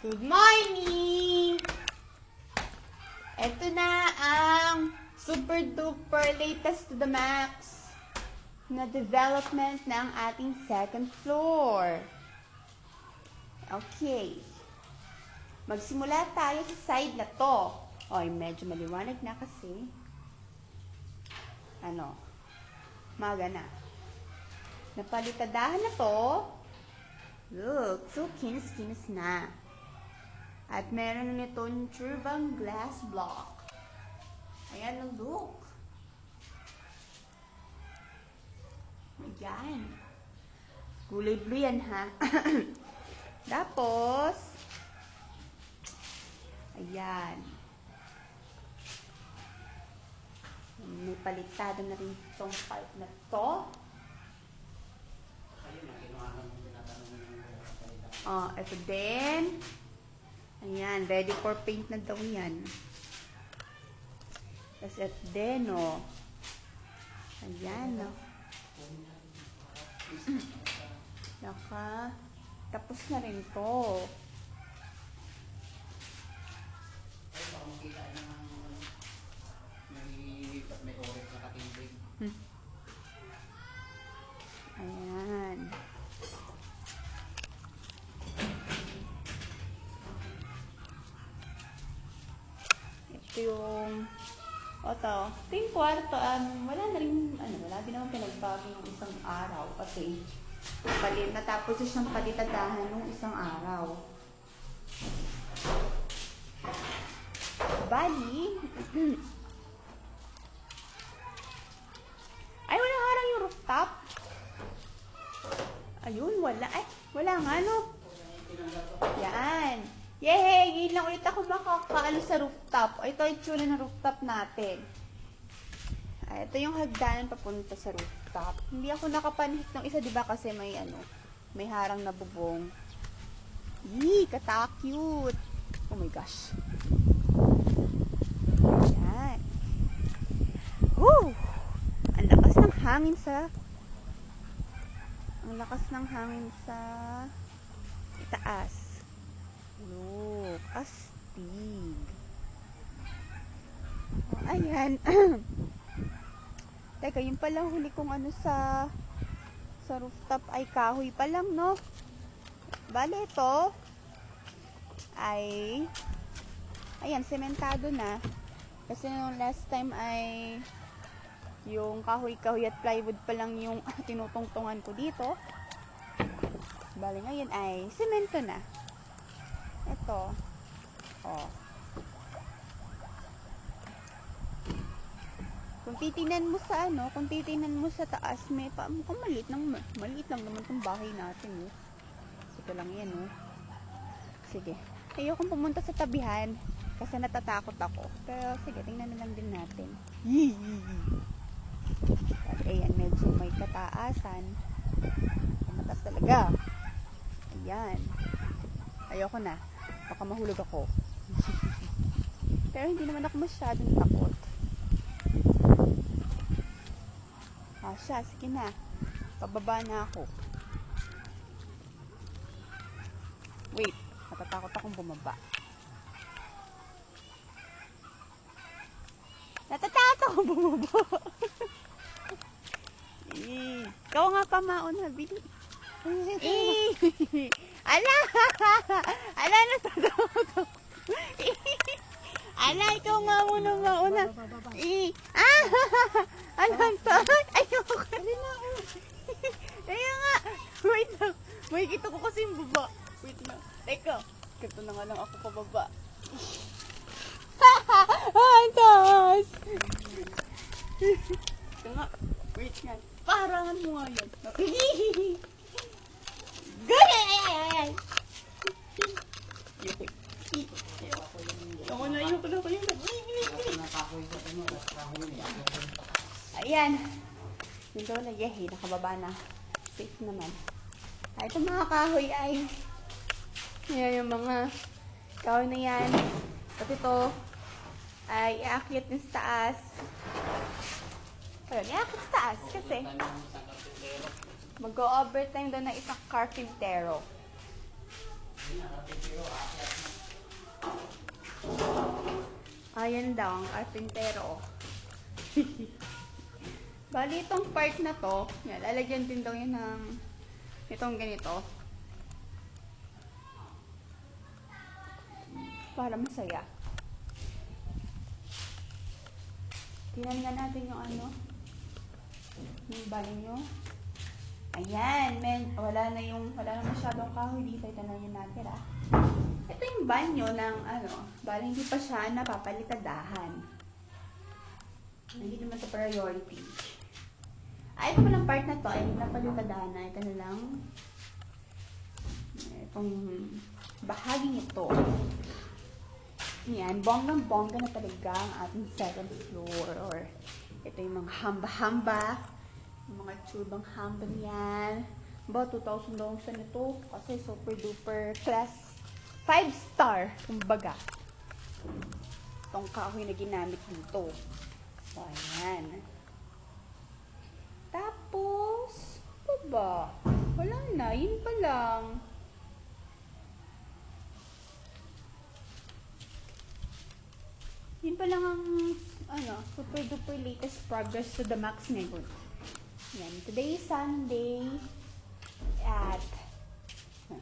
Good morning! Ito na ang super duper latest to the max na development ng ating second floor. Okay. Magsimula tayo sa side na to. Oy, medyo maliwanag na kasi. Maga na. Napalitadahan na to. Look, so kinis-kinis na. At meron na nitong turbang glass block. Ayan ang look. Ayan. Kulay blue yan, ha? Tapos, ayan. May palitado na rin itong part na to. Ito din. Ayan, ready for paint na daw yan. Tapos ito din, Ayan, tapos na rin to. Ayan. Ito yung ito yung kwarto. Wala na rin, wala din naman pinagbago ng isang araw kasi natapos siyang palitadahan ng isang araw. Bali, ay, wala harang yung rooftop. Ayun, wala. Ay, wala nga, Yan. Yay! Ngayon lang ulit ako makakaano sa rooftop. Ito yung tsura ng rooftop natin. Ito yung hagdanan papunta sa rooftop. Hindi ako nakapanhit ng isa, diba? Kasi may harang na bubong. Yee! Kata-cute! Oh my gosh. Ayan. Woo! Ang lakas ng hangin sa itaas. Look, astig. Ayan. Teka, yung palang huli kong sa rooftop ay kahoy pa lang, Bale, ito ay ayan, sementado na. Kasi nung last time ay yung kahoy-kahoy at plywood pa lang yung tinutungtungan ko dito. Bale, ngayon ay semento na. Ito. Kung titingnan mo sa taas, mukhang maliit lang naman tong bahay natin, Ito lang yan, Sige. Ayokong pumunta sa tabihan kasi natatakot ako. Pero sige, tingnan na lang din natin. At ayan, medyo may kataasan. Mataas talaga. Ayan. Ayoko na. Baka mahulog ako. Pero hindi naman ako masyadong takot. Sige na. Pababa na ako. Wait. Natatakot akong bumaba. Ikaw nga pa mauna. Bili. Ala! Natatakot ako. Ala, ikaw nga muna mauna. Alam to. Ayoko. Ayun nga. Wait lang. May kita ko kasi yung baba. Wait lang. Teka. Ganito na nga lang ako pababa. Ang taas. Ito nga. Wait nga. Parangan mo nga yun. Ganyan! Ayoko na kayo. Ayan. Yung daw nagyahi. Nakababa na. Safe naman. Ito mga kahoy ay yan yung mga kahoy na yan. At ito ay iakyat din sa taas. Ayun, iakyat sa taas kasi mag-o-overtime doon ng isang carpintero. Ayan daw ang karpintero. Bali, itong part na to, yan, lalagyan din daw yan ng itong ganito. Para masaya. Tingnan nga natin yung ano. Yung banyo nyo. Ayan, wala na masyadong kahoy dito. Ito na yung natira. Ito yung banyo ng ano, bali hindi pa siya napapalitadahan. Hindi naman ito priority. Ito palang part na to ay napalitadahan na. Ito na lang. Itong bahaging ito. Yan, bonggang-bongga na talaga ang ating second floor. Or ito yung mga hamba-hamba. Yung mga tubang hamba niyan. Ba, 2,000 daw sa nito. Kasi super duper class 5-star. Kumbaga. Itong kahoy na ginamit dito. So, ayan. Tapos, ano ba? Wala na. Yun pa lang. Yun pa lang ang super duper latest progress to the max ngayon. Yan. Today is Sunday. At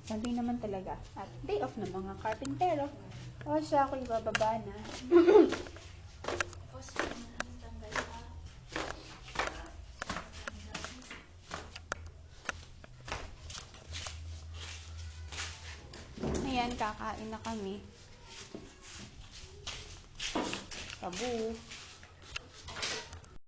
Sunday naman talaga. At day off ng mga karpintero. O siya ako ibababa na. Ayan, kakain na kami. Tabu.